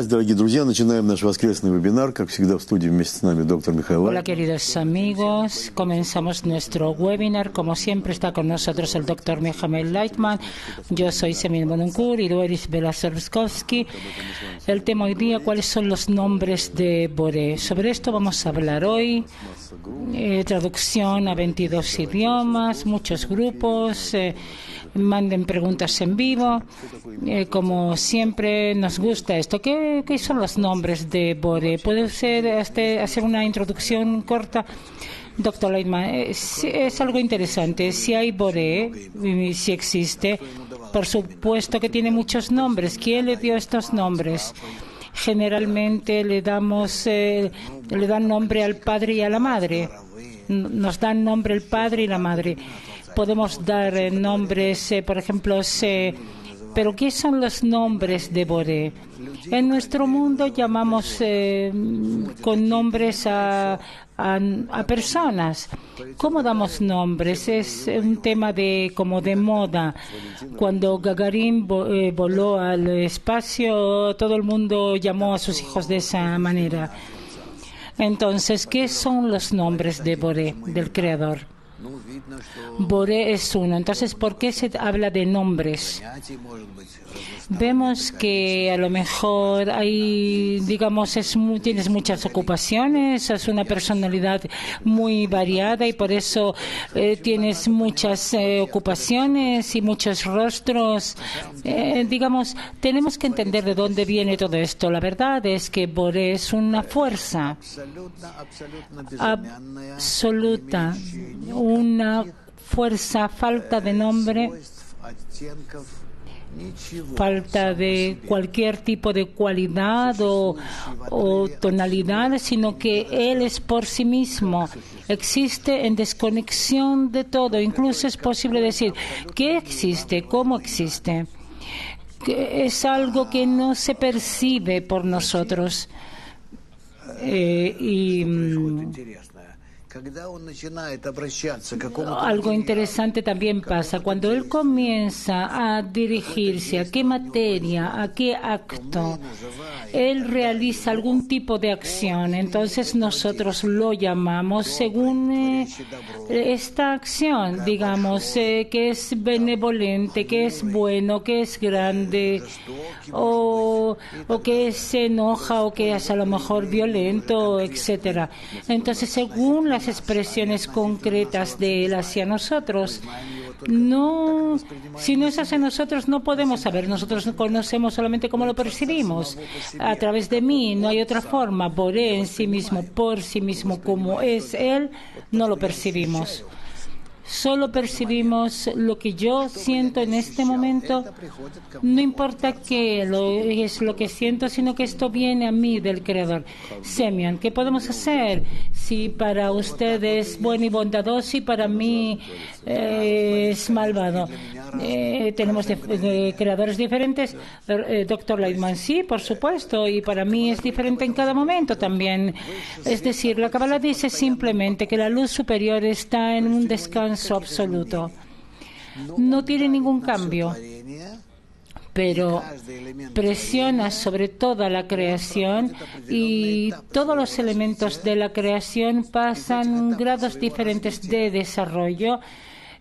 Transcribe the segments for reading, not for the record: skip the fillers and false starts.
дорогие друзья. Начинаем наш воскресный вебинар. Как всегда, в студии вместе с нами доктор Михаил Лайтман. Hola, queridos amigos. Comenzamos nuestro webinar. Como siempre, está con nosotros el doctor Mijael Leitman. Yo soy Semil Mononcourt y Luis Belasovsky. El tema hoy día, ¿cuáles son los nombres de Boré? Sobre esto vamos a hablar hoy. Traducción a 22 idiomas, muchos grupos. Manden preguntas en vivo. Como siempre, nos gusta esto. ¿Qué son los nombres de Boré? ¿Puede ser hacer una introducción corta? Doctor Leitman, es algo interesante. Si hay Boré, si existe, por supuesto que tiene muchos nombres. ¿Quién le dio estos nombres? Generalmente le dan nombre al padre y a la madre. Nos dan nombre el padre y la madre. Podemos dar nombres, por ejemplo, pero ¿qué son los nombres de Boré? En nuestro mundo llamamos con nombres a personas. ¿Cómo damos nombres? Es un tema como de moda. Cuando Gagarin voló al espacio, todo el mundo llamó a sus hijos de esa manera. Entonces, ¿qué son los nombres de Boré, del Creador? Boré es uno. Entonces, ¿por qué se habla de nombres? Vemos que a lo mejor hay, digamos, tienes muchas ocupaciones, es una personalidad muy variada y por eso tienes muchas ocupaciones y muchos rostros. Digamos, tenemos que entender de dónde viene todo esto. La verdad es que Boré es una fuerza absoluta, una fuerza, falta de nombre, falta de cualquier tipo de cualidad o tonalidad, sino que Él es por sí mismo. Existe en desconexión de todo. Incluso es posible decir, ¿qué existe? ¿Cómo existe? Que es algo que no se percibe por nosotros. Algo interesante también pasa cuando él comienza a dirigirse a qué materia, a qué acto, él realiza algún tipo de acción. Entonces nosotros lo llamamos según esta acción, digamos, que es benevolente, que es bueno, que es grande, o que se enoja, o que es a lo mejor violento, etcétera. Entonces, según las expresiones concretas de Él hacia nosotros, si no es hacia nosotros, no podemos saber. Nosotros conocemos solamente cómo lo percibimos. A través de mí, no hay otra forma. Boré en sí mismo, por sí mismo, como es Él, no lo percibimos. Solo percibimos lo que yo siento en este momento. No importa qué es lo que siento, sino que esto viene a mí del Creador. Semyon, ¿qué podemos hacer? Si para usted es bueno y bondadoso y para mí es malvado. Tenemos creadores diferentes. Doctor Leitman, sí, por supuesto, y para mí es diferente en cada momento también. Es decir, la Kabbalah dice simplemente que la luz superior está en un descanso absoluto. No tiene ningún cambio, pero presiona sobre toda la creación y todos los elementos de la creación pasan grados diferentes de desarrollo.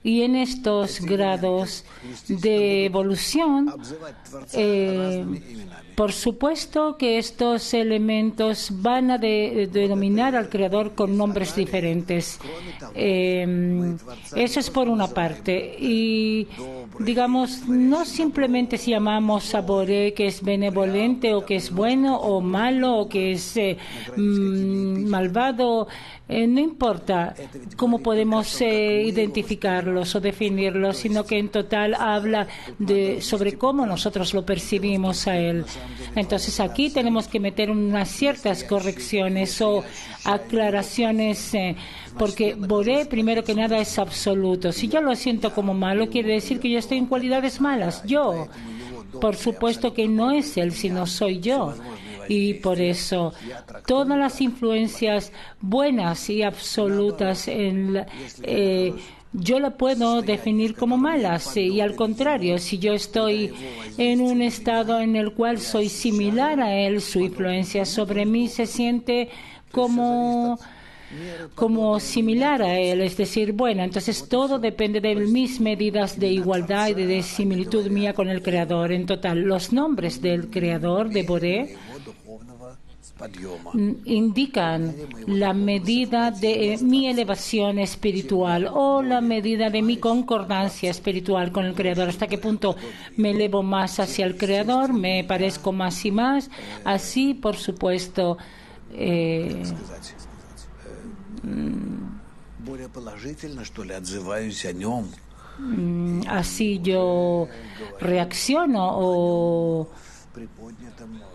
Y en estos grados de evolución, por supuesto que estos elementos van a denominar al Creador con nombres diferentes. Eso es por una parte. Y, digamos, no simplemente si llamamos a Boré que es benevolente o que es bueno o malo o que es malvado. No importa cómo podemos identificarlos o definirlos, sino que en total habla sobre cómo nosotros lo percibimos a Él. Entonces aquí tenemos que meter unas ciertas correcciones o aclaraciones, porque Boré, primero que nada, es absoluto. Si yo lo siento como malo, quiere decir que yo estoy en cualidades malas. Yo, por supuesto que no es Él, sino soy yo. Y por eso todas las influencias buenas y absolutas yo la puedo definir como malas, y al contrario, si yo estoy en un estado en el cual soy similar a él, su influencia sobre mí se siente como similar a él, es decir, bueno, entonces todo depende de mis medidas de igualdad y de similitud mía con el Creador. En total, los nombres del Creador, de Boré, indican la medida de mi elevación espiritual o la medida de mi concordancia espiritual con el Creador. Hasta qué punto me elevo más hacia el Creador, me parezco más y más. Así, por supuesto, así yo reacciono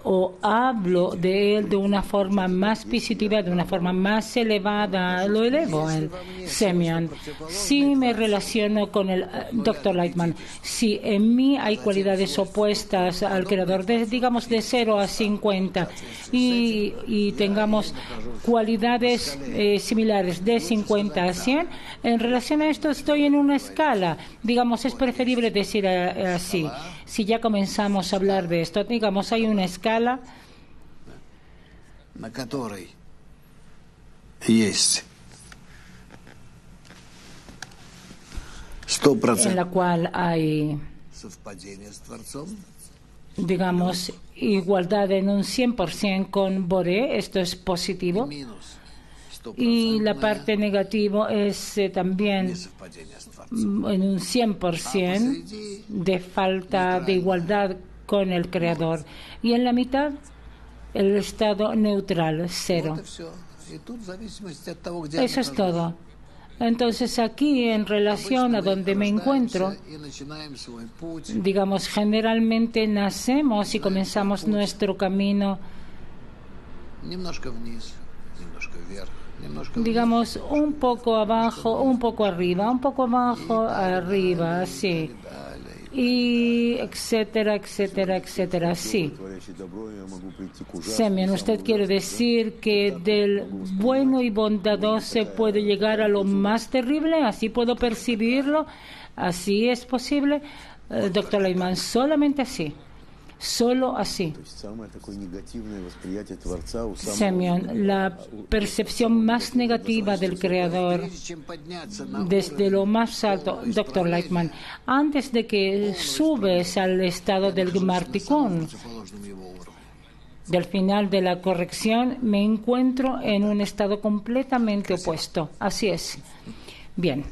o hablo de él de una forma más positiva, de una forma más elevada, lo elevo a él. Semyon, si me relaciono con el Dr. Lightman, si en mí hay cualidades opuestas al Creador, digamos de 0 a 50, y tengamos cualidades similares de 50 a 100, en relación a esto estoy en una escala. Digamos, es preferible decir así. Si ya comenzamos a hablar de esto, digamos, hay una escala en la cual hay, digamos, igualdad en un 100% con Boré, esto es positivo, y la parte negativa es también en un 100% de falta de igualdad con el Creador, y en la mitad el estado neutral, 0. Eso es todo. Entonces aquí, en relación a donde me encuentro, digamos, generalmente nacemos y comenzamos nuestro camino, digamos, un poco abajo, un poco arriba, un poco abajo, arriba, así, y etcétera, etcétera, etcétera, sí. Semyon, ¿usted quiere decir que del bueno y bondadoso se puede llegar a lo más terrible? ¿Así puedo percibirlo? ¿Así es posible? Dr. Lightman, solamente así. Solo así. Semyon, la percepción más negativa del Creador desde lo más alto, Dr. Lightman, antes de que subes al estado del Gmartikun, del final de la corrección, me encuentro en un estado completamente opuesto. Así es. Bien.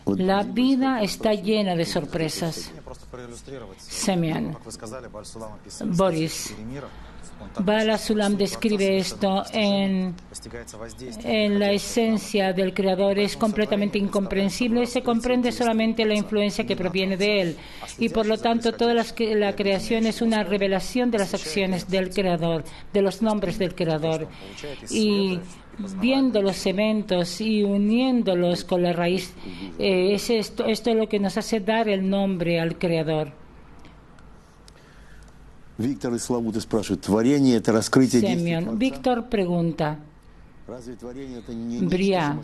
La vida está llena de sorpresas. Semyon, Boris, Bala Sulam describe esto en la esencia del Creador. Es completamente incomprensible. Se comprende solamente la influencia que proviene de Él. Y por lo tanto, toda la creación es una revelación de las acciones del Creador, de los nombres del Creador. Y viendo los eventos y uniéndolos con la raíz, esto es lo que nos hace dar el nombre al Creador. Víctor из Славуты спрашивает, творение – это раскрытие действия Творца? Víctor pregunta, Bria,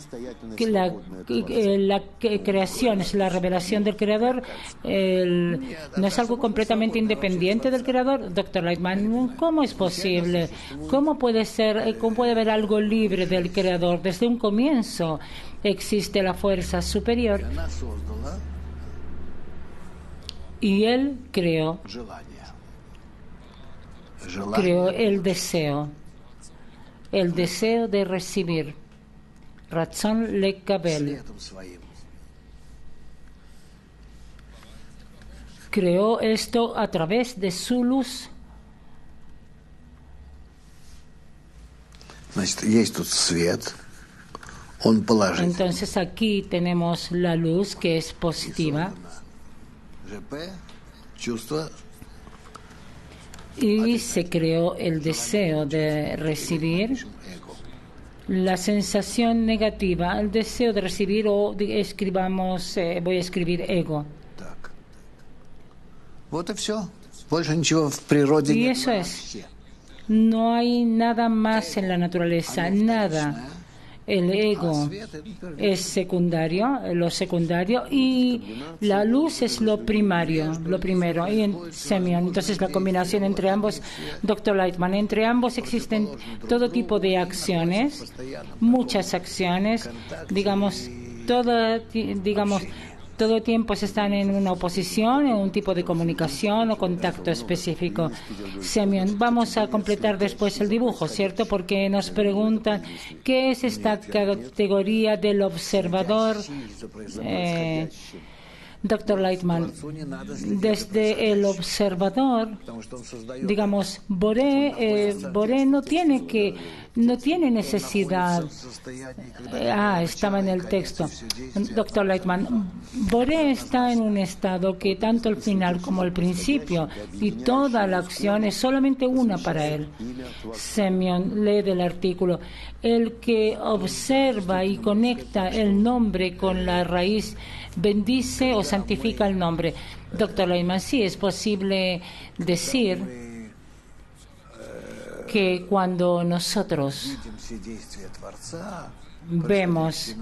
que la creación es la revelación del Creador, ¿no es algo completamente independiente del Creador? Dr. Lightman, ¿cómo es posible? ¿Cómo puede ser, cómo puede haber algo libre del Creador? Desde un comienzo existe la fuerza superior y Él creó el deseo de recibir, Ratzon Lekabel. Creó esto a través de su luz. Entonces aquí tenemos la luz que es positiva. Y se creó el deseo de recibir, la sensación negativa, el deseo de recibir, o escribamos, voy a escribir ego. Y eso es. No hay nada más en la naturaleza, nada. El ego es secundario, lo secundario, y la luz es lo primario, lo primero. Y en Semyon, entonces la combinación entre ambos, Dr. Lightman, entre ambos existen todo tipo de acciones, muchas acciones, digamos, todo tiempo se están en una oposición, en un tipo de comunicación o contacto específico. Semyon, vamos a completar después el dibujo, ¿cierto? Porque nos preguntan qué es esta categoría del observador. Dr. Lightman, desde el observador, digamos, Boré no tiene necesidad. Estaba en el texto. Dr. Lightman, Boré está en un estado que tanto el final como el principio y toda la acción es solamente una para él. Semyon lee del artículo: el que observa y conecta el nombre con la raíz bendice o santifica el nombre. Doctor Lightman, sí, es posible decir que cuando nosotros vemos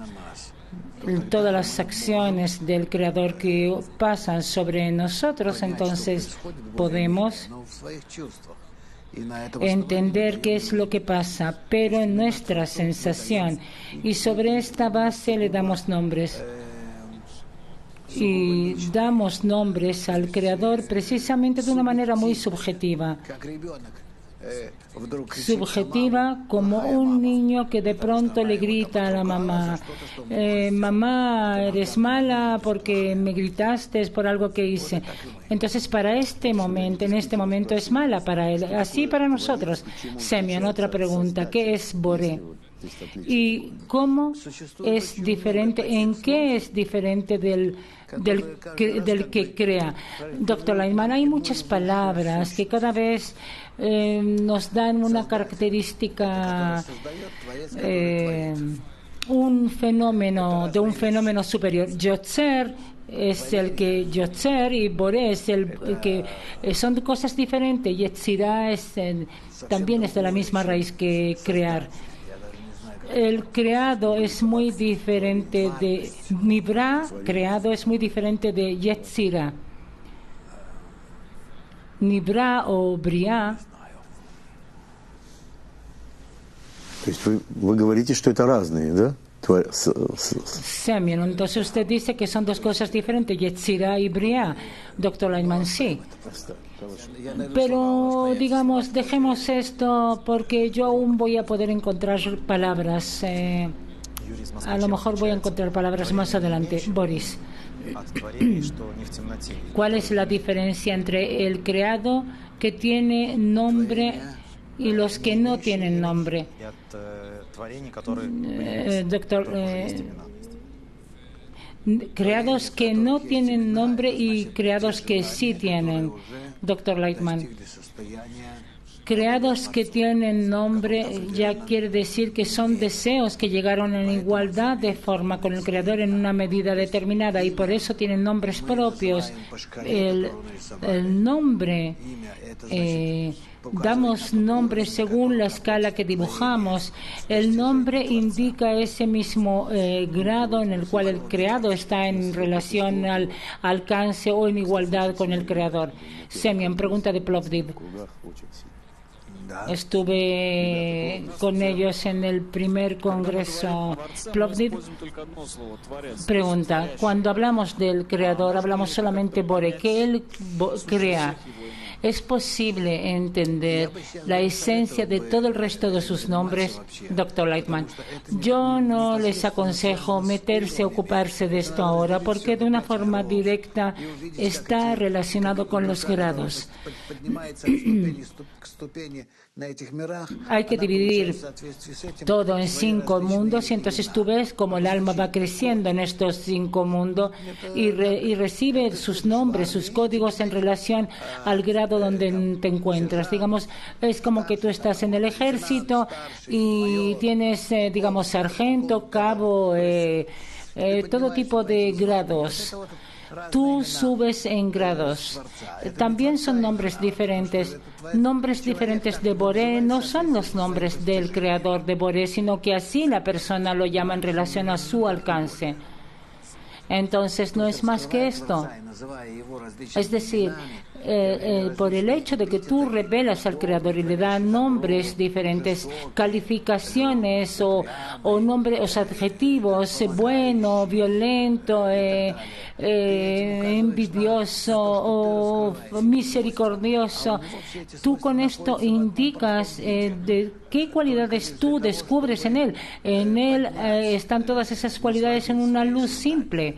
todas las acciones del Creador que pasan sobre nosotros, entonces podemos entender qué es lo que pasa, pero en nuestra sensación, y sobre esta base le damos nombres. Y damos nombres al Creador precisamente de una manera muy subjetiva. Subjetiva, como un niño que de pronto le grita a la mamá: mamá, eres mala porque me gritaste por algo que hice. Entonces, para en este momento es mala para él. Así para nosotros. Semyon, otra pregunta: ¿qué es Boré? ¿Y cómo es diferente? ¿En qué es diferente del que crea? Doctor Lightman, hay muchas palabras que cada vez nos dan una característica, un fenómeno superior. Yotzer es el que Yotzer, y Boré es el que son cosas diferentes. Yetzirah también es de la misma raíz que crear. El creado es muy diferente de Nibra, creado es muy diferente de Yetzirah. Nibra o Briá. То есть вы говорите, что это разные, да? Semyon, entonces usted dice que son dos cosas diferentes, Yetzirah y Briá. Doctor Lightman, sí. Pero, digamos, dejemos esto porque yo aún voy a poder encontrar palabras. A lo mejor voy a encontrar palabras más adelante. Boris, ¿cuál es la diferencia entre el creado que tiene nombre y los que no tienen nombre? Doctor, creados que no tienen nombre y creados que sí tienen. Doctor Lightman, creados que tienen nombre ya quiere decir que son deseos que llegaron en igualdad de forma con el Creador en una medida determinada y por eso tienen nombres propios. El nombre, damos nombres según la escala que dibujamos. El nombre indica ese mismo grado en el cual el creado está en relación al alcance o en igualdad con el Creador. Semyon, pregunta de Plovdiv. Estuve con ellos en el primer congreso. Plovdiv pregunta: cuando hablamos del Creador, hablamos solamente Boré, que Él crea. ¿Es posible entender la esencia de todo el resto de sus nombres? Doctor Lightman, yo no les aconsejo meterse, ocuparse de esto ahora, porque de una forma directa está relacionado con los grados. Hay que dividir todo en 5 mundos y entonces tú ves cómo el alma va creciendo en estos 5 mundos y recibe sus nombres, sus códigos en relación al grado donde te encuentras. Digamos, es como que tú estás en el ejército y tienes, digamos, sargento, cabo, todo tipo de grados. tú subes en grados. También son nombres diferentes. Nombres diferentes de Boré no son los nombres del creador de Boré, sino que así la persona lo llama en relación a su alcance. Entonces no es más que esto. Es decir, por el hecho de que tú revelas al Creador y le das nombres diferentes, calificaciones o nombres, adjetivos, bueno, violento, envidioso o misericordioso, tú con esto indicas de qué cualidades tú descubres en él. En él están todas esas cualidades en una luz simple.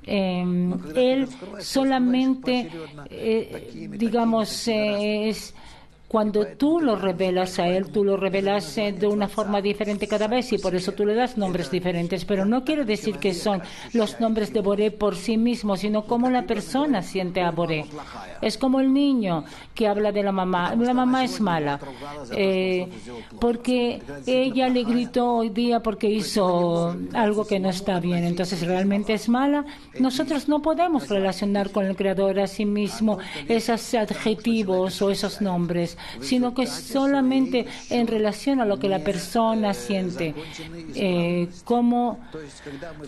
Él solamente, es cuando tú lo revelas a él, tú lo revelas de una forma diferente cada vez y por eso tú le das nombres diferentes. Pero no quiere decir que son los nombres de Boré por sí mismos, sino cómo la persona siente a Boré. Es como el niño que habla de la mamá. La mamá es mala porque ella le gritó hoy día porque hizo algo que no está bien. Entonces, ¿realmente es mala? Nosotros no podemos relacionar con el Creador a sí mismo esos adjetivos o esos nombres, sino que solamente en relación a lo que la persona siente como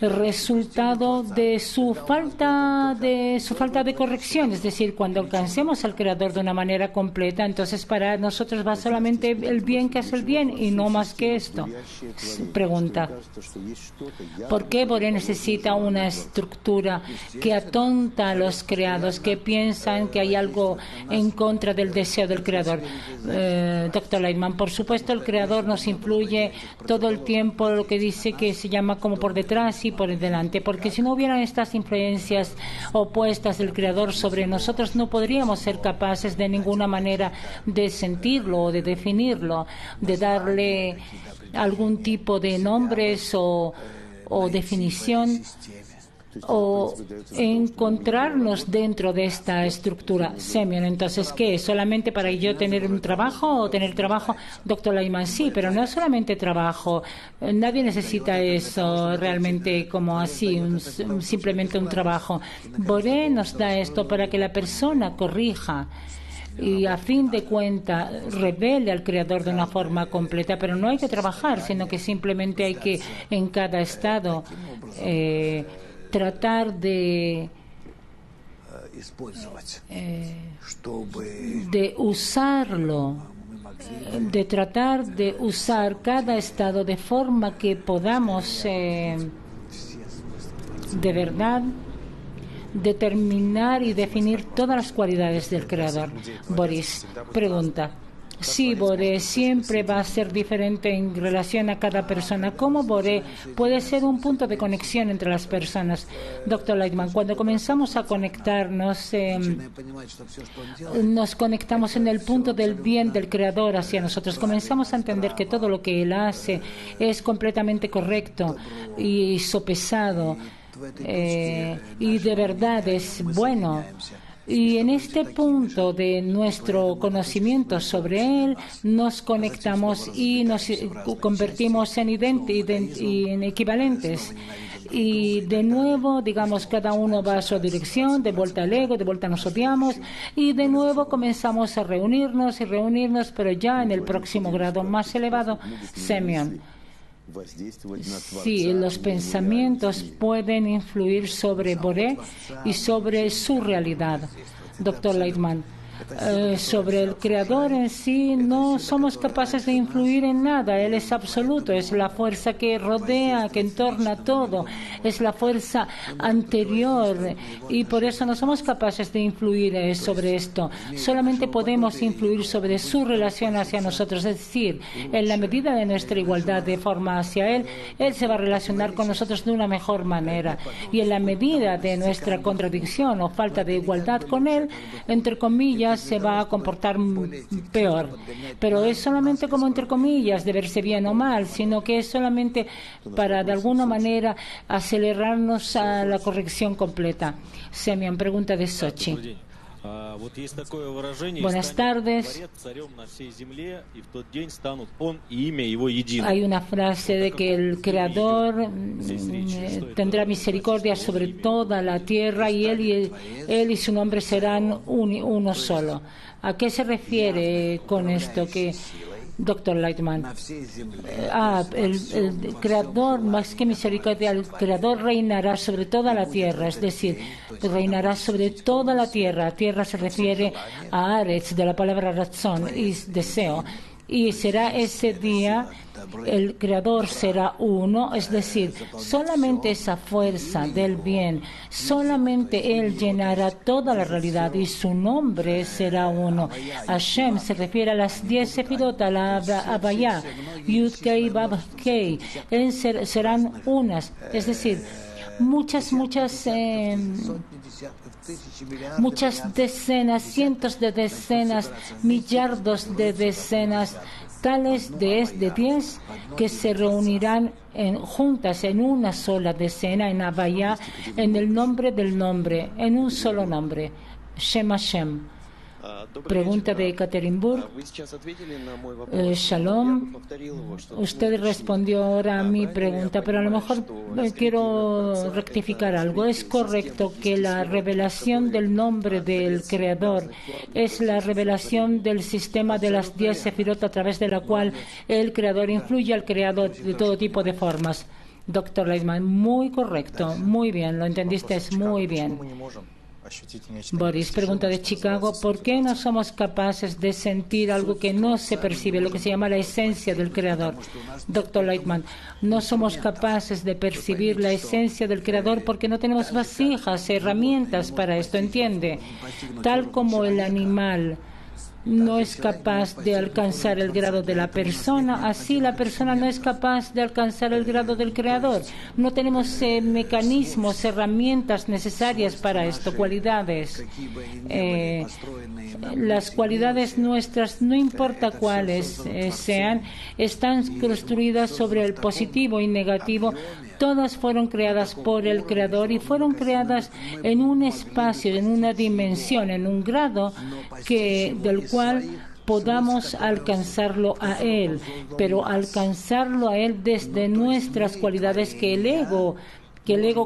resultado de su falta de corrección. Es decir, cuando alcancemos al Creador de una manera completa, entonces para nosotros va solamente el bien que hace el bien y no más que esto. Pregunta: ¿por qué Boré necesita una estructura que atonta a los creados, que piensan que hay algo en contra del deseo del Creador? Dr. Lightman, por supuesto el Creador nos influye todo el tiempo, lo que dice que se llama como por detrás y por delante, porque si no hubieran estas influencias opuestas del Creador sobre nosotros, no podríamos ser capaces de ninguna manera de sentirlo o de definirlo, de darle algún tipo de nombres o definición, o encontrarnos dentro de esta estructura. Semyon, entonces, ¿qué es? ¿Solamente para yo tener un trabajo o tener trabajo? Dr. Leiman, sí, pero no es solamente trabajo. Nadie necesita eso realmente como así, simplemente un trabajo. Boré nos da esto para que la persona corrija y a fin de cuentas revele al Creador de una forma completa, pero no hay que trabajar, sino que simplemente hay que en cada estado tratar de usarlo, de tratar de usar cada estado de forma que podamos de verdad determinar y definir todas las cualidades del Creador. Boris pregunta: sí, Boré siempre va a ser diferente en relación a cada persona. ¿Cómo Boré puede ser un punto de conexión entre las personas? Dr. Lightman, cuando comenzamos a conectarnos, nos conectamos en el punto del bien del Creador hacia nosotros. Comenzamos a entender que todo lo que Él hace es completamente correcto y sopesado y de verdad es bueno. Y en este punto de nuestro conocimiento sobre Él, nos conectamos y nos convertimos en equivalentes. Y de nuevo, digamos, cada uno va a su dirección, de vuelta al ego, de vuelta nos odiamos, y de nuevo comenzamos a reunirnos, pero ya en el próximo grado más elevado. Semyon. Sí, los pensamientos pueden influir sobre Boré y sobre su realidad. Dr. Lightman, sobre el Creador en sí no somos capaces de influir en nada. Él es absoluto, es la fuerza que rodea, que entorna todo, es la fuerza anterior y por eso no somos capaces de influir sobre esto. Solamente podemos influir sobre su relación hacia nosotros, es decir, en la medida de nuestra igualdad de forma hacia Él, Él se va a relacionar con nosotros de una mejor manera, y en la medida de nuestra contradicción o falta de igualdad con Él, entre comillas, se va a comportar peor. Pero es solamente como entre comillas de verse bien o mal, sino que es solamente para de alguna manera acelerarnos a la corrección completa. Semyon, pregunta de Sochi. Buenas tardes. Hay una frase de que el Creador tendrá misericordia sobre toda la tierra y él y su nombre serán uno solo. ¿A qué se refiere con esto? Que Dr. Lightman, el Creador, más que misericordia, el Creador reinará sobre toda la tierra, es decir, reinará sobre toda la tierra. Tierra se refiere a Aretz, de la palabra razón y deseo. Y será ese día, el Creador será uno, es decir, solamente esa fuerza del bien, solamente Él llenará toda la realidad y su nombre será uno. Hashem se refiere a las 10 sefirot, a la Havaya, Yud Kei Vav Kei, serán unas, es decir, muchas decenas, cientos de decenas, millardos de decenas, tales de 10 que se reunirán juntas en una sola decena, en Havaya, en el nombre del nombre, en un solo nombre, Shem Hashem. Pregunta de Ekaterinburg. Shalom. Usted respondió ahora a mi pregunta, pero a lo mejor quiero rectificar algo. ¿Es correcto que la revelación del nombre del Creador es la revelación del sistema de las 10 sefirot a través de la cual el Creador influye al Creador de todo tipo de formas? Dr. Leitman, muy correcto, muy bien, lo entendiste muy bien. Boris, pregunta de Chicago, ¿por qué no somos capaces de sentir algo que no se percibe, lo que se llama la esencia del Creador? Dr. Leitman, no somos capaces de percibir la esencia del Creador porque no tenemos vasijas, herramientas para esto, ¿entiende? Tal como el animal no es capaz de alcanzar el grado de la persona, así la persona no es capaz de alcanzar el grado del Creador. No tenemos mecanismos, herramientas necesarias para esto, cualidades. Las cualidades nuestras, no importa cuáles sean, están construidas sobre el positivo y negativo. Todas fueron creadas por el Creador y fueron creadas en un espacio, en una dimensión, en un grado del cual podamos alcanzarlo a Él, pero alcanzarlo a Él desde nuestras cualidades que el ego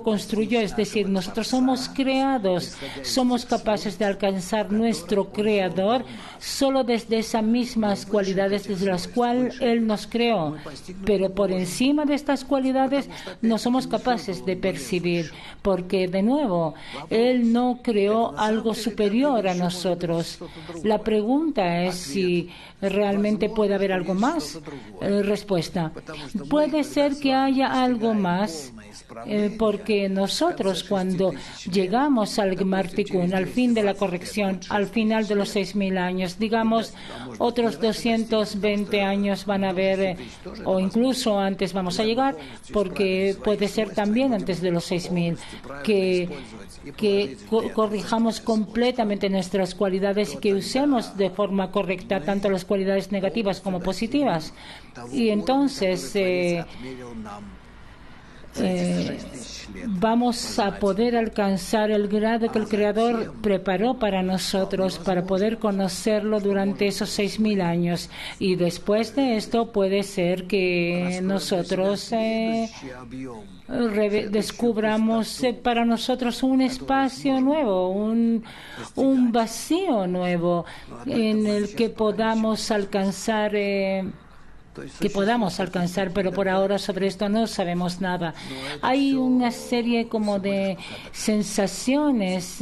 construyó, es decir, nosotros somos creados, somos capaces de alcanzar nuestro Creador solo desde esas mismas cualidades desde las cuales Él nos creó, pero por encima de estas cualidades no somos capaces de percibir, porque de nuevo, Él no creó algo superior a nosotros. La pregunta es si realmente puede haber algo más. Respuesta, puede ser que haya algo más, porque nosotros cuando llegamos al Gemar Tikkun, al fin de la corrección, al final de los 6.000 años, digamos, otros 220 años van a haber, o incluso antes vamos a llegar, porque puede ser también antes de los 6.000, que corrijamos completamente nuestras cualidades y que usemos de forma correcta tanto las cualidades negativas como positivas. Y entonces vamos a poder alcanzar el grado que el Creador preparó para nosotros para poder conocerlo durante esos 6.000 años. Y después de esto puede ser que nosotros descubramos para nosotros un espacio nuevo, un vacío nuevo en el que podamos alcanzar pero por ahora sobre esto no sabemos nada. Hay una serie como de sensaciones,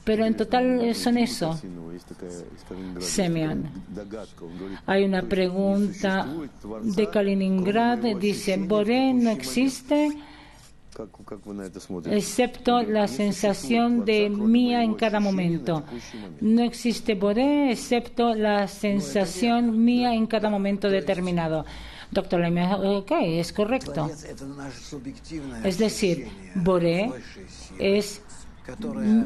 pero en total son eso. Semyon. Hay una pregunta de Kaliningrad, dice, ¿Boré no existe? Excepto la sensación de mía en cada momento. No existe Boré excepto la sensación mía en cada momento determinado. Doctor Leime, ok, es correcto. Es decir, Boré es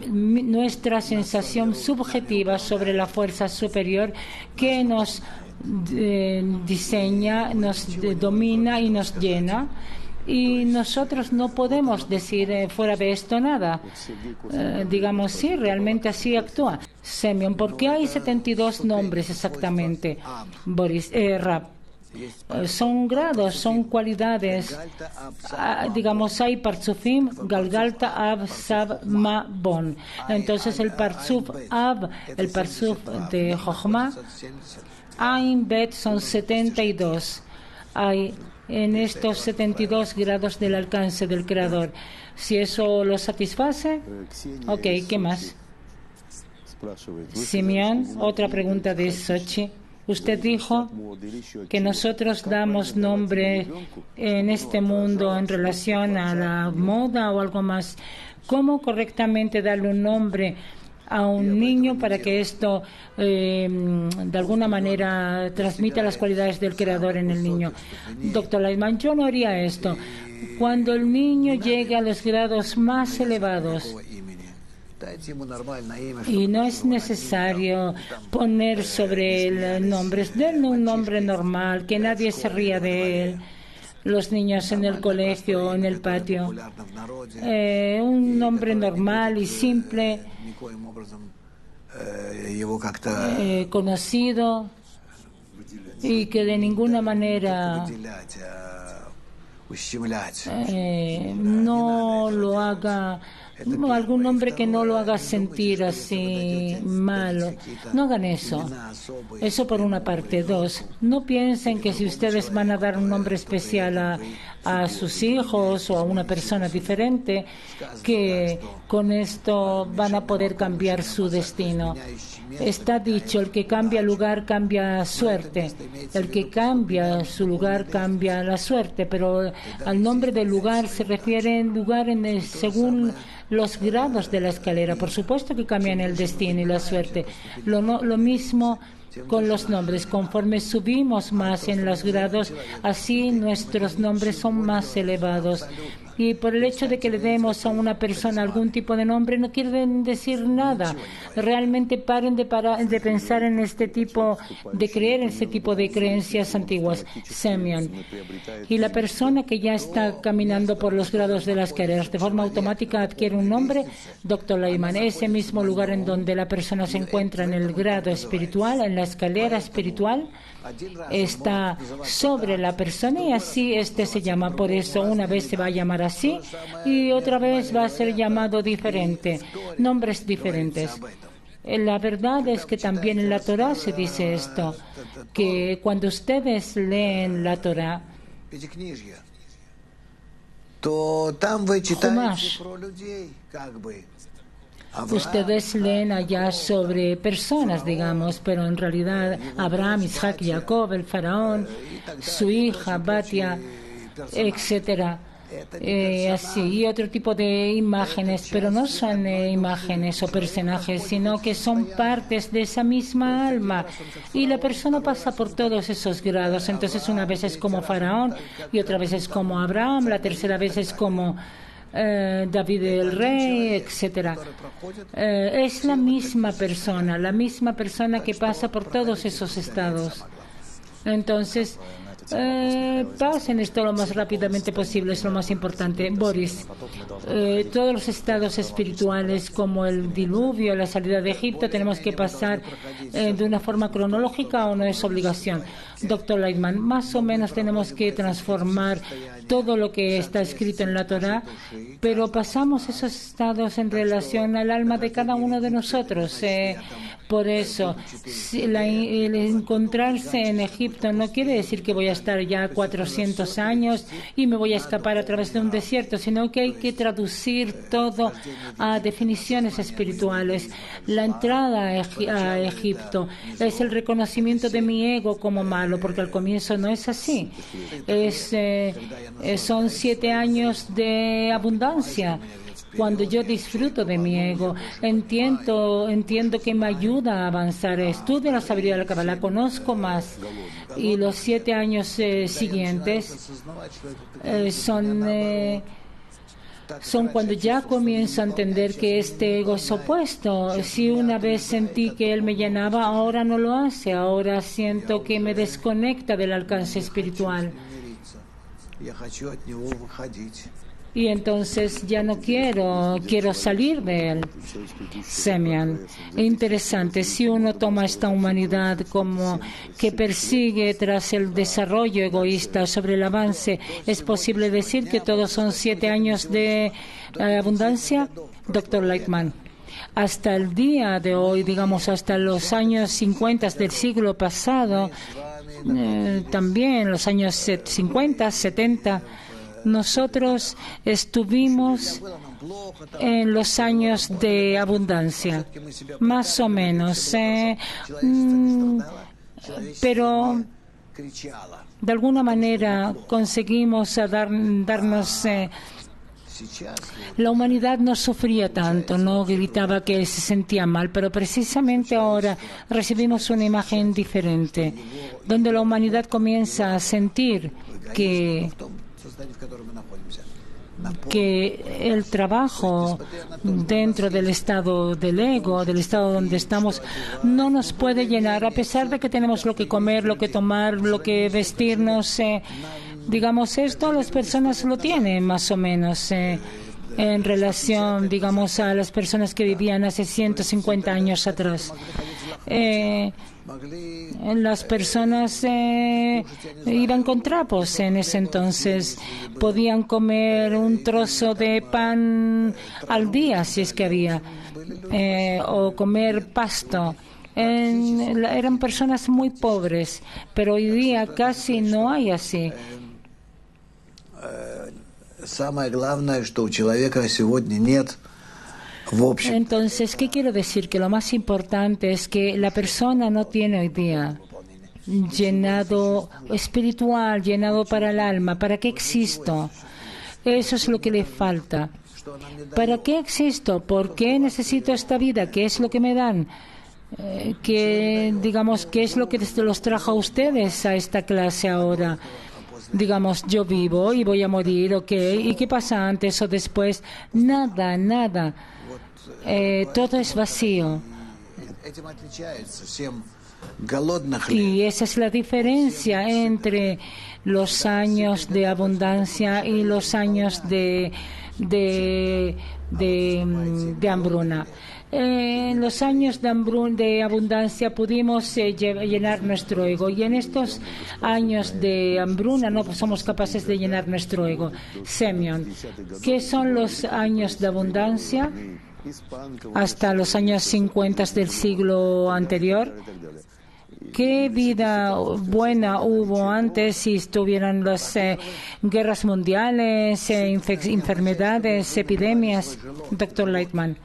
nuestra sensación subjetiva sobre la fuerza superior que nos diseña, nos domina y nos llena. Y nosotros no podemos decir fuera de esto nada. Digamos, sí, realmente así actúa. Semyon, ¿por qué hay 72 nombres exactamente? Boris, Rab. Son grados, son cualidades. Digamos, hay Partsufim, Galgalta, Ab, Sab, Ma, Bon. Entonces el Partsuf Ab, el Partsuf de Jochma, Ain, Bet son 72. Hay en estos 72 grados del alcance del Creador. Si eso lo satisface, ok, ¿qué más? Simeón, otra pregunta de Sochi. Usted dijo que nosotros damos nombre en este mundo en relación a la moda o algo más. ¿Cómo correctamente darle un nombre a un niño para que esto de alguna manera transmita las cualidades del Creador en el niño? Doctor Lightman, yo no haría esto. Cuando el niño llegue a los grados más elevados, y no es necesario poner sobre él nombres, denle un nombre normal, que nadie se ría de él. Los niños en el colegio, en el patio, un nombre normal y simple, conocido, y que de ninguna manera no lo haga, algún nombre que no lo haga sentir así malo. No hagan eso. Eso por una parte. Dos, no piensen que si ustedes van a dar un nombre especial a sus hijos o a una persona diferente, que con esto van a poder cambiar su destino. Está dicho, el que cambia lugar cambia suerte. El que cambia su lugar cambia la suerte, pero al nombre del lugar se refiere lugar según los grados de la escalera. Por supuesto que cambian el destino y la suerte. Lo mismo con los nombres. Conforme subimos más en los grados, así nuestros nombres son más elevados. Y por el hecho de que le demos a una persona algún tipo de nombre no quieren decir nada. Realmente paren de pensar en este tipo, de creer en este tipo de creencias antiguas. Semyon. Y la persona que ya está caminando por los grados de las carreras de forma automática adquiere un nombre. Doctor Leiman, ese mismo lugar en donde la persona se encuentra en el grado espiritual, en la escalera espiritual, está sobre la persona y así se llama. Por eso una vez se va a llamar así y otra vez va a ser llamado diferente, nombres diferentes. La verdad es que también en la Torah se dice esto, que cuando ustedes leen la Torah, Chumash, ustedes leen allá sobre personas, digamos, pero en realidad Abraham, Isaac, Jacob, el faraón, su hija, Batia, etcétera. Así, y otro tipo de imágenes, pero no son imágenes o personajes, sino que son partes de esa misma alma. Y la persona pasa por todos esos grados. Entonces, una vez es como Faraón, y otra vez es como Abraham, la tercera vez es como David el rey, etcétera. Es la misma persona que pasa por todos esos estados. Entonces, pasen esto lo más rápidamente posible, es lo más importante. Boris, todos los estados espirituales como el diluvio, la salida de Egipto, tenemos que pasar de una forma cronológica o no es obligación. Doctor Lightman, más o menos tenemos que transformar todo lo que está escrito en la Torah, pero pasamos esos estados en relación al alma de cada uno de nosotros. Por eso, el encontrarse en Egipto no quiere decir que voy a estar ya 400 años y me voy a escapar a través de un desierto, sino que hay que traducir todo a definiciones espirituales. La entrada a Egipto es el reconocimiento de mi ego como malo, porque al comienzo no es así. Son 7 años de abundancia. Cuando yo disfruto de mi ego, entiendo que me ayuda a avanzar. Estudio la sabiduría de la Kabbalah, conozco más. Y los 7 años siguientes son cuando ya comienzo a entender que este ego es opuesto. Si una vez sentí que él me llenaba, ahora no lo hace. Ahora siento que me desconecta del alcance espiritual. Y entonces ya no quiero salir de él. Semyon. Interesante, si uno toma esta humanidad como que persigue tras el desarrollo egoísta sobre el avance, ¿es posible decir que todos son 7 años de abundancia? Doctor Lightman. Hasta el día de hoy, digamos, hasta los años 50 del siglo pasado, también los años 50, 70, nosotros estuvimos en los años de abundancia, más o menos, pero de alguna manera conseguimos darnos. La humanidad no sufría tanto, no gritaba que se sentía mal, pero precisamente ahora recibimos una imagen diferente, donde la humanidad comienza a sentir que el trabajo dentro del estado del ego, del estado donde estamos, no nos puede llenar, a pesar de que tenemos lo que comer, lo que tomar, lo que vestirnos. Digamos, esto las personas lo tienen más o menos en relación, digamos, a las personas que vivían hace 150 años atrás. Las personas iban con trapos en ese entonces. Podían comer un trozo de pan al día, si es que había, o comer pasto. Eran personas muy pobres, pero hoy día casi no hay así. Entonces, ¿qué quiero decir? Que lo más importante es que la persona no tiene hoy día llenado espiritual, llenado para el alma. ¿Para qué existo? Eso es lo que le falta. ¿Para qué existo? ¿Por qué necesito esta vida? ¿Qué es lo que me dan? Digamos, ¿qué es lo que los trajo a ustedes a esta clase ahora? Digamos, yo vivo y voy a morir, ¿ok? ¿Y qué pasa antes o después? Nada, nada. Todo es vacío. Y esa es la diferencia entre los años de abundancia y los años de hambruna. En los años de abundancia pudimos llenar nuestro ego, y en estos años de hambruna no somos capaces de llenar nuestro ego. Semyon, ¿qué son los años de abundancia hasta los años 50 del siglo anterior? ¿Qué vida buena hubo antes si estuvieran las guerras mundiales, enfermedades, epidemias? Doctor Lightman.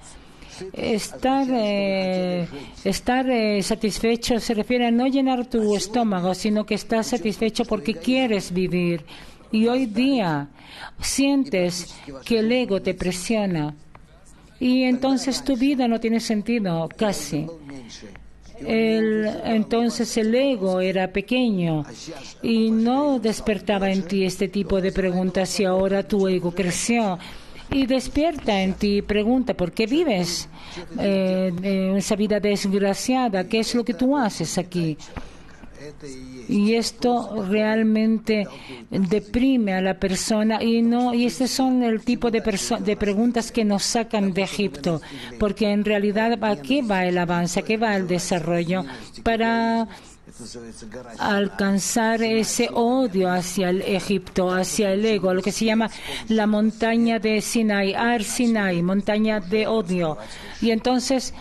Estar satisfecho se refiere a no llenar tu estómago, sino que estás satisfecho porque quieres vivir. Y hoy día sientes que el ego te presiona y entonces tu vida no tiene sentido, casi. Entonces el ego era pequeño y no despertaba en ti este tipo de preguntas, y ahora tu ego creció y despierta en ti y pregunta: ¿por qué vives esa vida desgraciada? ¿Qué es lo que tú haces aquí? Y esto realmente deprime a la persona, y estos son el tipo de preguntas que nos sacan de Egipto, porque en realidad ¿a qué va el avance? ¿A qué va el desarrollo? Para alcanzar ese odio hacia el Egipto, hacia el ego, lo que se llama la montaña de Sinai, Ar Sinai, montaña de odio. Y entonces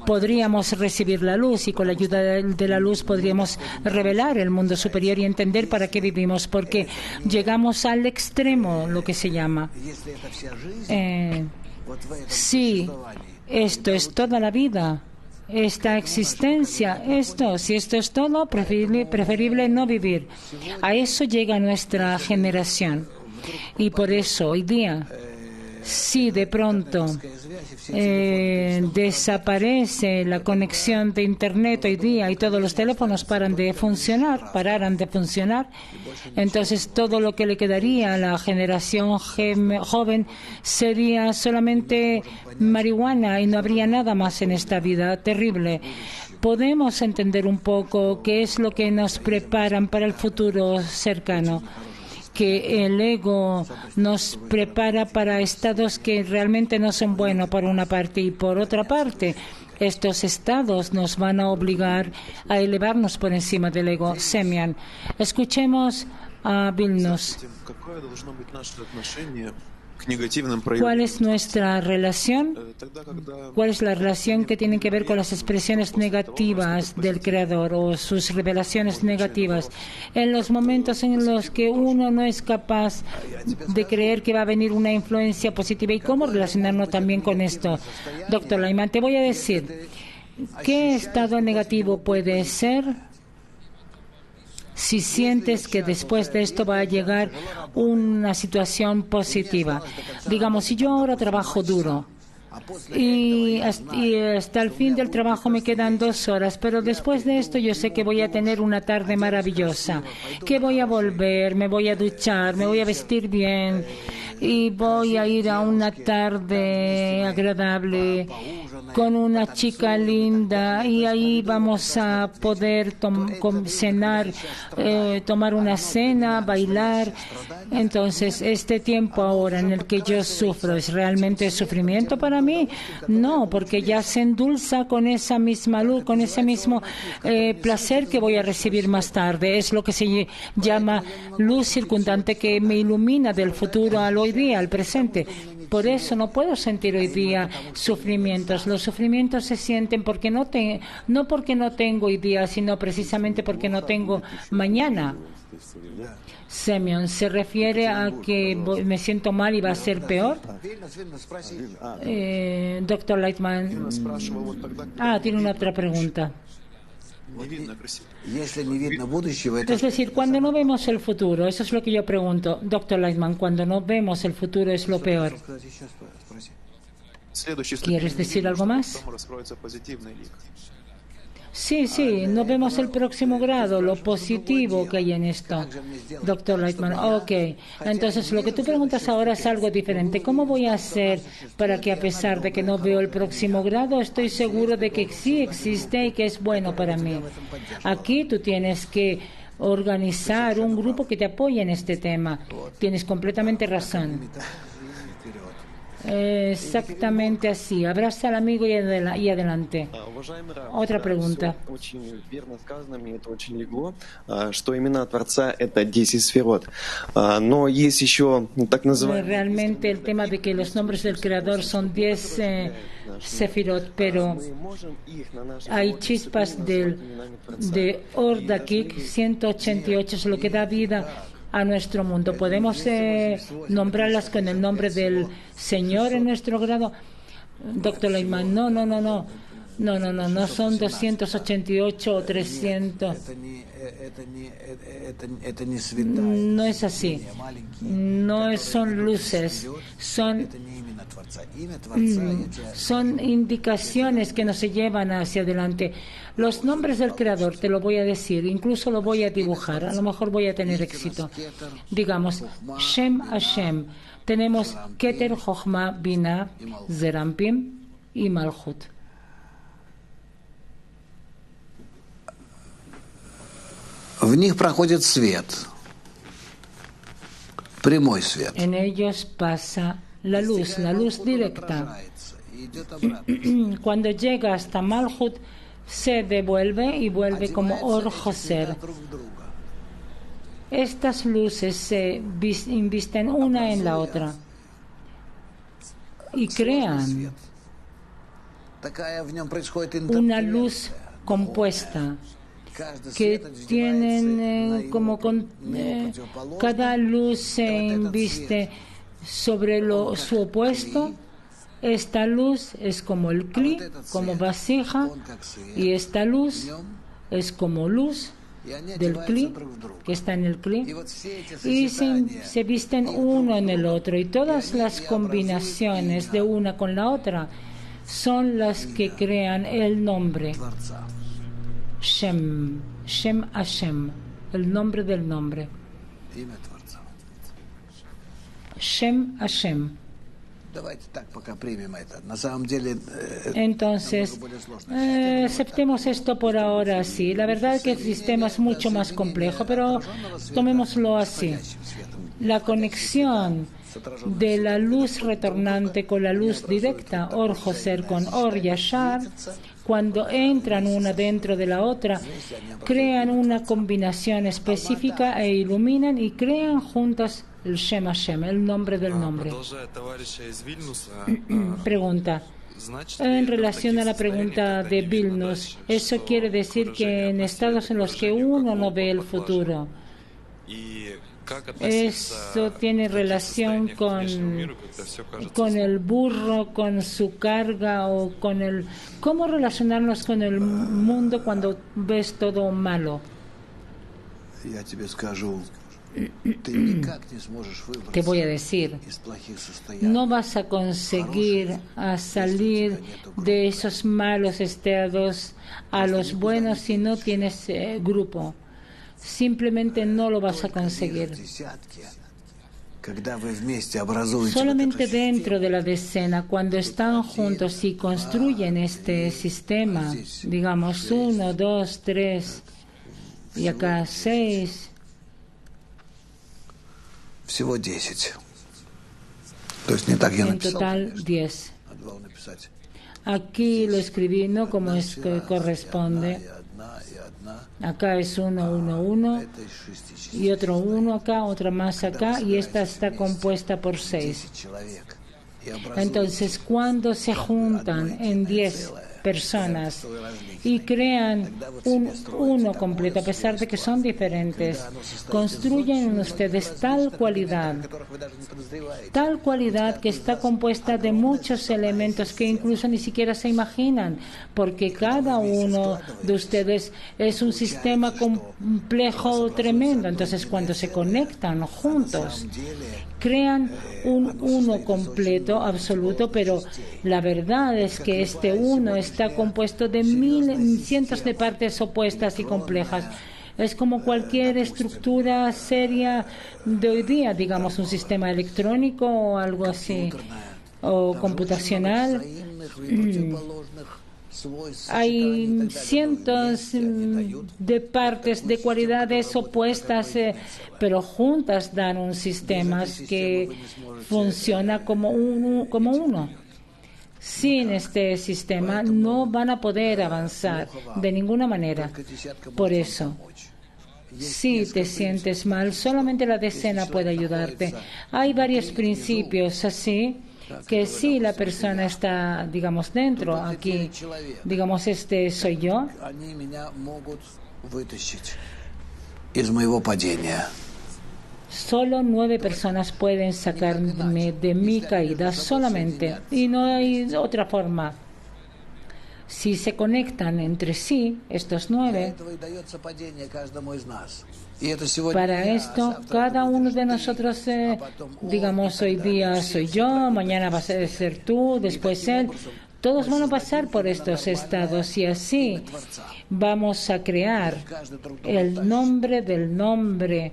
podríamos recibir la luz, y con la ayuda de la luz podríamos revelar el mundo superior y entender para qué vivimos, porque llegamos al extremo, lo que se llama. Sí, esto es toda la vida. Esta existencia, si esto es todo, preferible no vivir. A eso llega nuestra generación. Y por eso hoy día, si de pronto desaparece la conexión de Internet hoy día y todos los teléfonos pararan de funcionar, entonces todo lo que le quedaría a la generación joven sería solamente marihuana, y no habría nada más en esta vida terrible. Podemos entender un poco qué es lo que nos preparan para el futuro cercano. que el ego nos prepara para estados que realmente no son buenos por una parte, y por otra parte estos estados nos van a obligar a elevarnos por encima del ego. Semyon, escuchemos a Vilnius. ¿Cuál es nuestra relación? ¿Cuál es la relación que tiene que ver con las expresiones negativas del Creador o sus revelaciones negativas? En los momentos en los que uno no es capaz de creer que va a venir una influencia positiva. ¿Y cómo relacionarnos también con esto? Doctor Leitman, te voy a decir, ¿qué estado negativo puede ser si sientes que después de esto va a llegar una situación positiva? Digamos, si yo ahora trabajo duro y hasta el fin del trabajo me quedan 2 horas, pero después de esto yo sé que voy a tener una tarde maravillosa, que voy a volver, me voy a duchar, me voy a vestir bien y voy a ir a una tarde agradable con una chica linda, y ahí vamos a poder cenar, tomar una cena, bailar. Entonces, este tiempo ahora en el que yo sufro, ¿es realmente sufrimiento para mí? No, porque ya se endulza con esa misma luz, con ese mismo placer que voy a recibir más tarde. Es lo que se llama luz circundante, que me ilumina del futuro al hoy día, al presente. Por eso no puedo sentir hoy día sufrimientos. Los sufrimientos se sienten porque no porque no tengo hoy día, sino precisamente porque no tengo mañana. Semyon, ¿se refiere a que me siento mal y va a ser peor? Doctor Leitman. Tiene una otra pregunta. Es decir, cuando no vemos el futuro, eso es lo que yo pregunto, Doctor Leitman, cuando no vemos el futuro es lo peor. ¿Quieres decir algo más? Sí, no vemos el próximo grado, lo positivo que hay en esto, Doctor Leitman. Ok, entonces lo que tú preguntas ahora es algo diferente. ¿Cómo voy a hacer para que, a pesar de que no veo el próximo grado, estoy seguro de que sí existe y que es bueno para mí? Aquí tú tienes que organizar un grupo que te apoye en este tema. Tienes completamente razón. Exactamente así. Abraza al amigo y adelante. Otra pregunta. Realmente el tema de que los nombres del Creador son 10 Sefirot, pero hay chispas de Ordakik 188, es lo que da vida a nuestro mundo. ¿Podemos nombrarlas con el nombre del Señor en nuestro grado? Doctor Leitman, no son 288 o 300. No es así. No son luces, son indicaciones que nos llevan hacia adelante. Los nombres del Creador, te lo voy a decir, incluso lo voy a dibujar, a lo mejor voy a tener éxito. Digamos, Shem Hashem, tenemos Keter, Chochma, Bina, Zerampim y Malchut. В них проходит свет, прямой свет. En ellos pasa la luz directa. Cuando llega hasta Malchut, se devuelve y vuelve como Or Joser. Estas luces se invisten una en la otra y crean una luz compuesta que tienen cada luz se inviste sobre su opuesto. Esta luz es como el Kli, como vasija, y esta luz es como luz del Kli, que está en el Kli, y se visten uno en el otro, y todas las combinaciones de una con la otra son las que crean el nombre Shem Hashem, el nombre del nombre. Shem Hashem. Entonces, aceptemos esto por ahora así. La verdad es que el sistema es mucho más complejo, pero tomémoslo así. La conexión de la luz retornante con la luz directa, Or Joser con Or Yashar, cuando entran una dentro de la otra, crean una combinación específica e iluminan y crean juntas el Shem Hashem, el nombre del nombre. Pregunta. En relación a la pregunta de Vilnius, eso quiere decir que en estados en los que uno no ve el futuro, eso tiene relación con el burro, con su carga o con el... ¿Cómo relacionarnos con el mundo cuando ves todo malo? Te voy a decir, no vas a conseguir salir de esos malos estados a los buenos si no tienes grupo. Simplemente no lo vas a conseguir. Solamente dentro de la decena, cuando están juntos y construyen este sistema, digamos 1, 2, 3 y acá 6. En total 10. Aquí lo escribí no como es que corresponde. Acá es 1, 1, 1 y otro 1 acá, otra más acá, y esta está compuesta por 6. Entonces, cuando se juntan en 10 personas y crean un uno completo, a pesar de que son diferentes, construyen en ustedes tal cualidad que está compuesta de muchos elementos que incluso ni siquiera se imaginan, porque cada uno de ustedes es un sistema complejo tremendo. Entonces, cuando se conectan juntos, crean un uno completo, absoluto, pero la verdad es que este uno está compuesto de cientos de partes opuestas y complejas. Es como cualquier estructura seria de hoy día, digamos un sistema electrónico o algo así, o computacional. Hay cientos de partes, de cualidades opuestas, pero juntas dan un sistema que funciona como uno. Sin este sistema no van a poder avanzar de ninguna manera. Por eso, si te sientes mal, solamente la decena puede ayudarte. Hay varios principios así, que si la persona está, digamos, dentro, aquí, digamos, este soy yo, solo 9 personas pueden sacarme de mi caída solamente, y no hay otra forma. Si se conectan entre sí, estos 9, para esto, cada uno de nosotros, digamos, hoy día soy yo, mañana vas a ser tú, después él. Todos van a pasar por estos estados y así vamos a crear el nombre del nombre,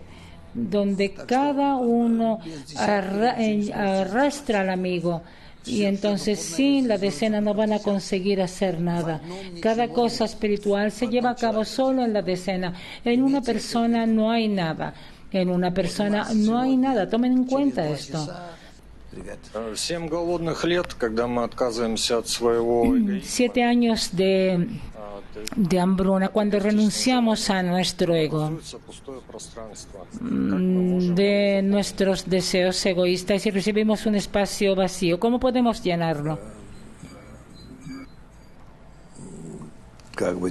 donde cada uno arrastra al amigo. Y entonces sin la decena no van a conseguir hacer nada. Cada cosa espiritual se lleva a cabo solo en la decena. En una persona no hay nada. En una persona no hay nada. Tomen en cuenta esto. 7 años de hambruna, cuando renunciamos a nuestro ego, de nuestros deseos egoístas y recibimos un espacio vacío. ¿Cómo podemos llenarlo? ¿Cómo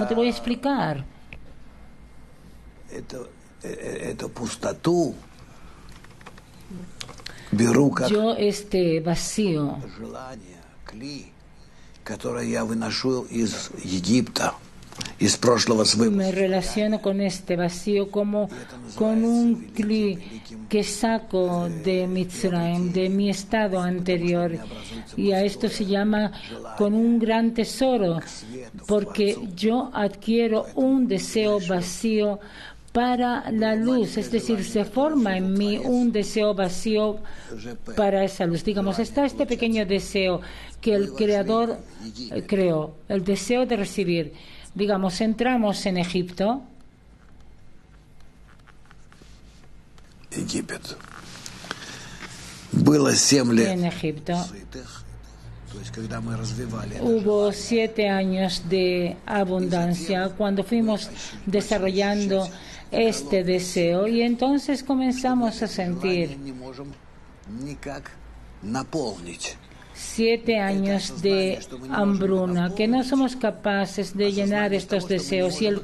te voy a explicar? Yo este vacío me relaciono con este vacío como con un cli que saco de Mitzrayim, de mi estado anterior, y a esto se llama con un gran tesoro, porque yo adquiero un deseo vacío para la luz, es decir, se forma en mí un deseo vacío para esa luz. Digamos, está este pequeño deseo que el Creador creó, el deseo de recibir. Digamos, entramos en Egipto Египет. Было 7 en лет Egipto. сытых, то есть когда мы развивали Hubo 7 años de abundancia cuando fuimos desarrollando este deseo y entonces comenzamos a желание, sentir не можем никак наполнить. 7 años de hambruna, que no somos capaces de llenar estos deseos y el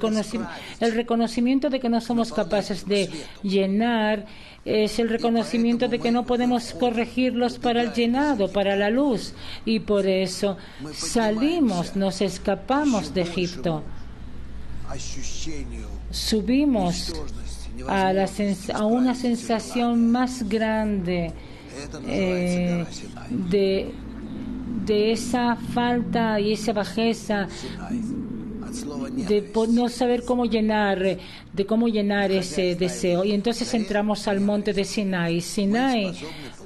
reconocimiento de que no somos capaces de llenar es el reconocimiento de que no podemos corregirlos para el llenado, para la luz, y por eso salimos, nos escapamos de Egipto, Ощущению subimos a una sensación más grande это называется гора Синай. de esa falta y esa bajeza От слова нет. de no saber cómo llenar ese deseo. Y entonces entramos al monte de Sinai, Sinai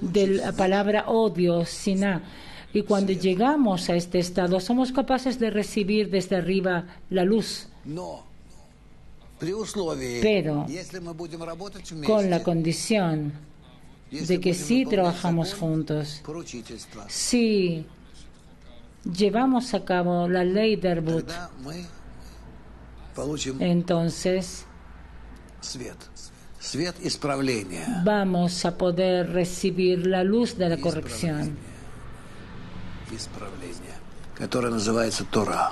de la palabra odio, Sinai. Y cuando llegamos a este estado, somos capaces de recibir desde arriba la luz, Но при условии, pero если мы будем работать вместе, con la condición если de que будем si выполнять trabajamos закон juntos, поручительства, si llevamos a cabo la ley de Arbut, тогда мы получим entonces свет. Свет исправления. vamos a poder recibir la luz de la corrección, Исправление, которое называется Тора.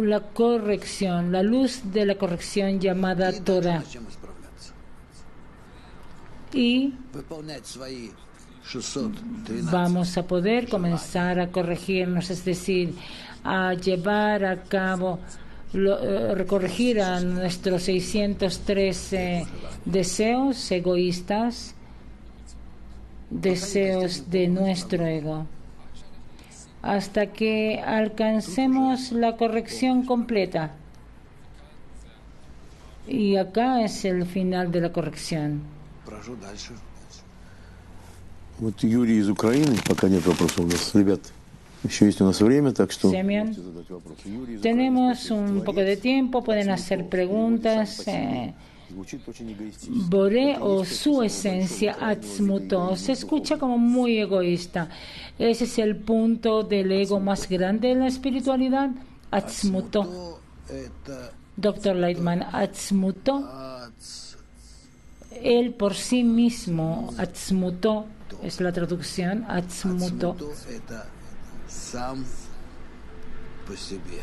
la corrección, la luz de la corrección llamada И Torah, начнем исправляться. y Выполнять свои 613 vamos a poder comenzar a corregirnos, es decir, a llevar a cabo, corregir a nuestros 613 deseos egoístas, deseos de nuestro ego, hasta que alcancemos la corrección completa. Y acá es el final de la corrección. Прошу дальше. Вот Юрий из Украины, пока нет вопросов у нас, ребят, еще есть у нас время, так что Semyon, можете задать вопросы. Юрий из tenemos Украины, un poco de tiempo, pueden hacer preguntas. звучит очень эгоистично. Boré o su esencia, Atzmuto, se escucha como muy egoísta. Ese es el punto del ego más grande en la espiritualidad. Atzmuto. То это Dr. Lightman, Atzmuto, él por sí mismo, Atzmuto, es la traducción, Atzmuto, Ацмуто – это сам по себе.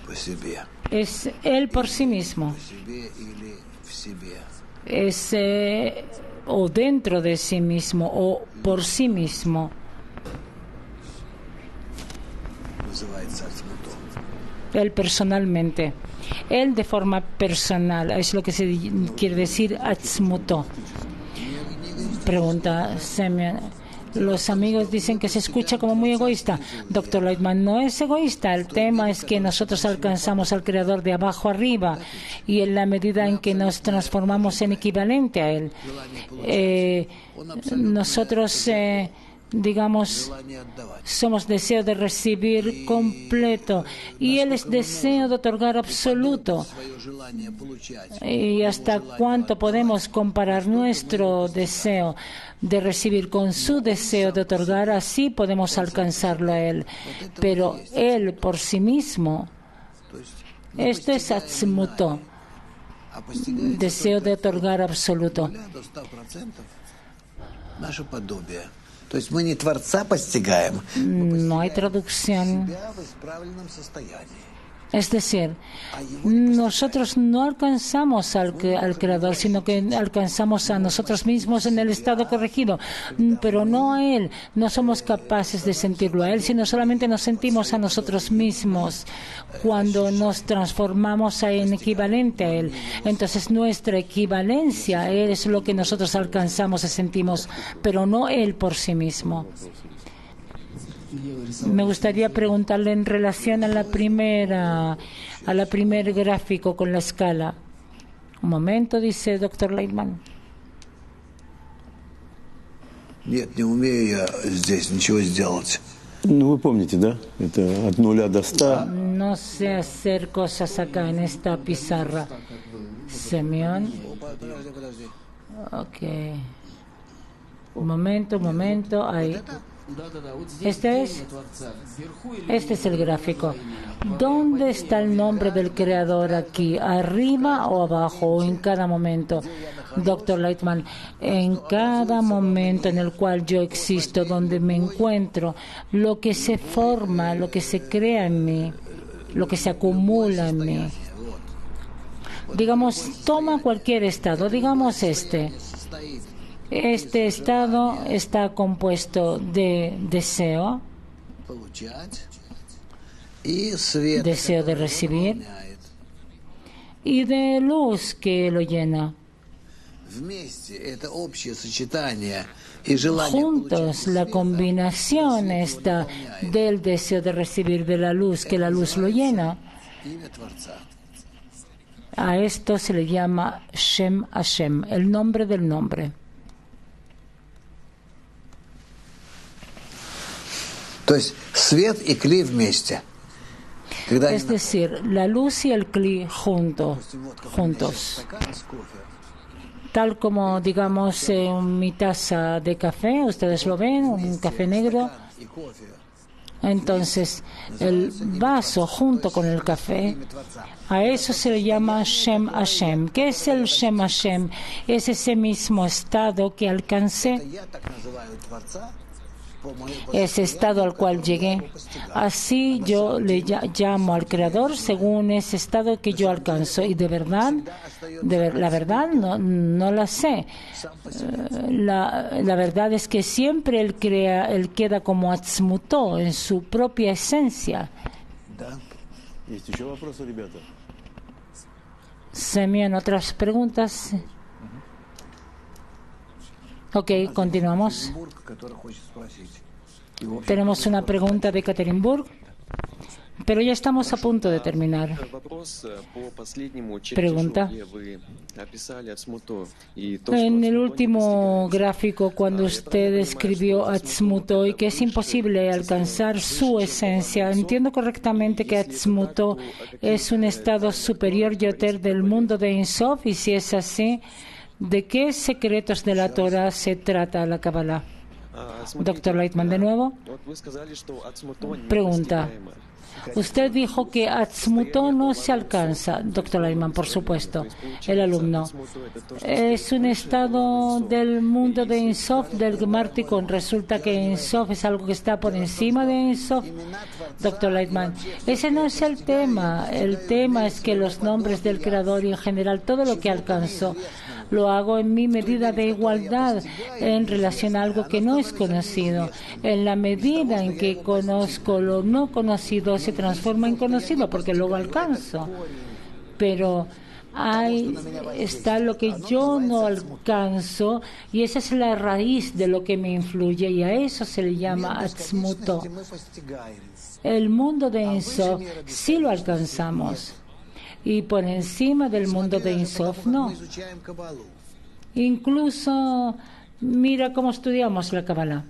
По себе. es él por sí mismo, По себе или в себе. es o dentro de sí mismo o por sí mismo. Называется Ацмуто. Él personalmente, él de forma personal, es lo que se quiere decir Atzmuto. Pregunta Semyon. Los amigos dicen que se escucha como muy egoísta. Dr. Lightman, no es egoísta. El tema es que nosotros alcanzamos al Creador de abajo arriba y en la medida en que nos transformamos en equivalente a Él, nosotros digamos, somos deseo de recibir completo y Él es deseo de otorgar absoluto. ¿Y hasta cuánto podemos comparar nuestro deseo de recibir con su deseo de otorgar? Así podemos alcanzarlo a Él. Pero Él por sí mismo, esto es Atzmuto, deseo de otorgar absoluto. Наше подобие. То есть мы не Творца постигаем, No hay traducción. себя в исправленном состоянии. Es decir, nosotros no alcanzamos al Creador, sino que alcanzamos a nosotros mismos en el estado corregido, pero no a Él. No somos capaces de sentirlo a Él, sino solamente nos sentimos a nosotros mismos cuando nos transformamos en equivalente a Él. Entonces nuestra equivalencia a Él es lo que nosotros alcanzamos y sentimos, pero no Él por sí mismo. Me gustaría preguntarle en relación a la primer gráfico con la escala. Un momento, dice Dr. Lightman. Нет, не умею я здесь ничего сделать. Ну, вы помните, да? Это от 0 до 100. No sé hacer cosas acá en esta pizarra. Semyon. Подожди. Ok. Un momento. Ahí. Да-да-да, вот здесь Este имя es, Творца. Вверху или este es el gráfico. ¿Dónde está el nombre del Creador aquí? ¿Arriba o abajo? ¿O en cada momento? Doctor Lightman, en cada momento en el cual yo existo, donde me encuentro, lo que se forma, lo que se crea en mí, lo que se acumula en mí. Digamos, toma cualquier estado, digamos este. Este estado está compuesto de deseo, Получать. И свет. deseo de recibir, y de luz que lo llena. Вместе это общее сочетание и желание Juntos, la combinación está del deseo de recibir de la luz, que la luz lo llena. имя Творца. A esto se le llama Shem Hashem, el nombre del nombre. То есть свет и кли вместе. Когда Es decir, la luz y el Kli juntos. стакан с кофе, Tal como, digamos, mi taza de café, ustedes lo ven, un café negro. и кофе, Entonces, el vaso junto con el café, a eso se le llama Shem Hashem. ¿Qué es el Shem Hashem? Es ese mismo estado que alcancé, я так называю Творца, по моей ese estado al cual llegué. Así yo le llamo al Creador según ese estado que yo alcanzo. Y de verdad, la verdad no la sé. La verdad es que siempre él queda como Atzmuto, en su propia esencia. Да. Есть еще вопросы, ребята? Semyon, ¿otras preguntas? Ok, continuamos. Бург, который хочет спросить. И, в общем, Tenemos una pregunta de Katerinburg, pero ya estamos a punto de terminar. Вопрос по последнему Pregunta. чертежу, где вы описали Ацмуто и то, En что el Ацмуто не último достигается. gráfico, cuando usted describió Atzmuto y que es imposible alcanzar su esencia, entiendo correctamente que Atzmuto es un estado superior yoter del mundo de Ein Sof, y si es así, ¿de qué secretos de la Torah se trata la Kabbalah? Doctor Lightman, de nuevo. Вот вы сказали, что Ацмуто Pregunta. недостигаемо. Usted dijo que Atzmuto no se alcanza, doctor Lightman, por supuesto, el alumno. Es un estado del mundo de Ein Sof, del Gemartikon. Resulta que Ein Sof es algo que está por encima de Ein Sof, doctor Lightman. Ese no es el tema. El tema es que los nombres del Creador y en general todo lo que alcanzo lo hago en mi medida de igualdad en relación a algo que no es conocido. En la medida en que conozco lo no conocido, se transforma en conocido porque luego alcanzo. Pero ahí está lo que yo no alcanzo, y esa es la raíz de lo que me influye, y a eso se le llama Atzmuto. мы постигаем. El mundo de Ein Sof sí lo alcanzamos, y por encima del mundo de Ein Sof no. Мы изучаем Кабалу. Incluso, mira cómo estudiamos la Kabbalah.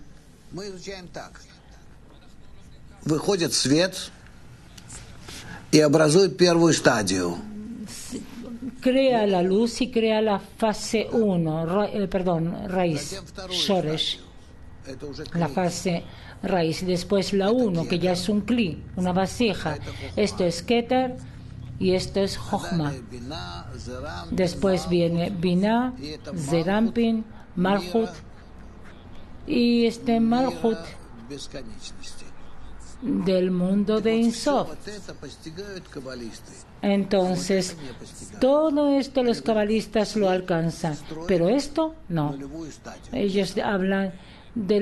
Мы изучаем так. Выходит свет и образует первую стадию. Crea la luz y crea la fase 1, raíz, Затем вторую Shoresh, стадию. Это уже la клей. fase raíz. Después la 1, que ya es un Kli, una vasija. Esto es Keter y esto es Jochma. Бина, Зерам, Después viene Binah, Zerampin, Malchut. Y este Malchut бесконечности. del mundo de Ein Sof. Вот это постигают каббалисты. Entonces, todo esto los cabalistas lo alcanzan, pero esto no. Нулевую стадию. Ellos hablan de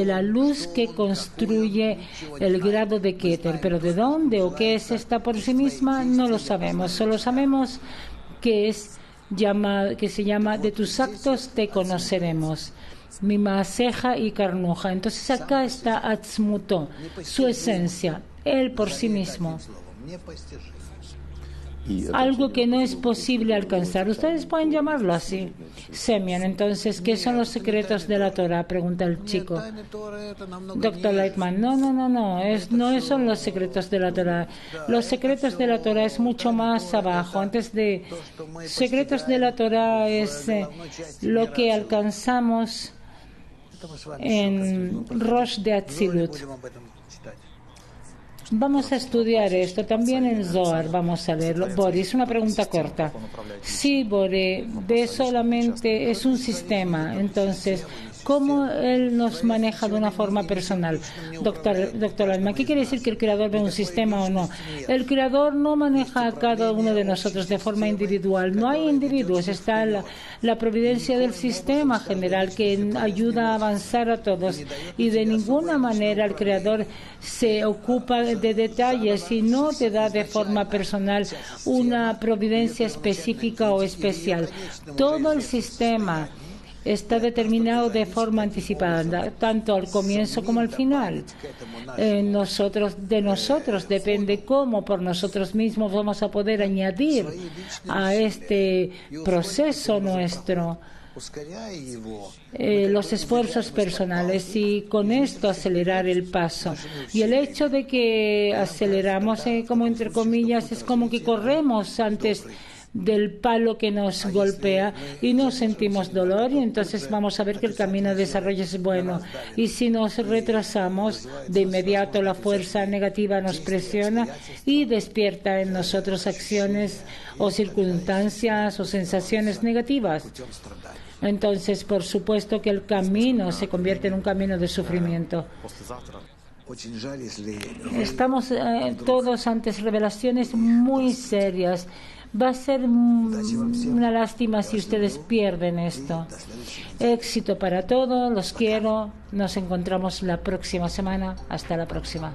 la luz que construye el grado de Keter, pero de dónde o qué es esta por sí misma no lo sabemos. Solo sabemos que se llama de tus actos te conoceremos. Mi maseja y carnuja. Entonces acá está Atzmuto, su esencia, él por sí mismo. Словом, непостижимо. algo que no es posible alcanzar. Ustedes pueden llamarlo así, Semyon. Entonces, ¿qué son los secretos de la Torah? Pregunta el chico. Doctor Lightman, no son los secretos de la Torah. Los secretos de la Torah es mucho más abajo. Secretos de la Torah es lo que alcanzamos en Rosh de Atzilut. Vamos a estudiar esto también en Zohar, vamos a leerlo. Boris, una pregunta corta. Sí, Boris, solamente es un sistema, entonces, ¿cómo él nos maneja de una forma personal? Doctor Alma, ¿qué quiere decir que el Creador ve un sistema o no? El Creador no maneja a cada uno de nosotros de forma individual. No hay individuos, está la providencia del sistema general que ayuda a avanzar a todos. Y de ninguna manera el Creador se ocupa de detalles y no te da de forma personal una providencia específica o especial. Todo el sistema está determinado de forma anticipada, tanto al comienzo como al final. De nosotros depende cómo por nosotros mismos vamos a poder añadir a este proceso nuestro los esfuerzos personales y con esto acelerar el paso. Y el hecho de que aceleramos, como entre comillas, es como que corremos antes del palo que nos golpea y no sentimos dolor, y entonces vamos a ver que el camino de desarrollo es bueno. Y si nos retrasamos, de inmediato la fuerza negativa nos presiona y despierta en nosotros acciones o circunstancias o sensaciones negativas. Entonces, por supuesto que el camino se convierte en un camino de sufrimiento. Estamos todos ante revelaciones muy serias. Va a ser una lástima si ustedes pierden esto. Éxito para todos, los quiero. Nos encontramos la próxima semana. Hasta la próxima.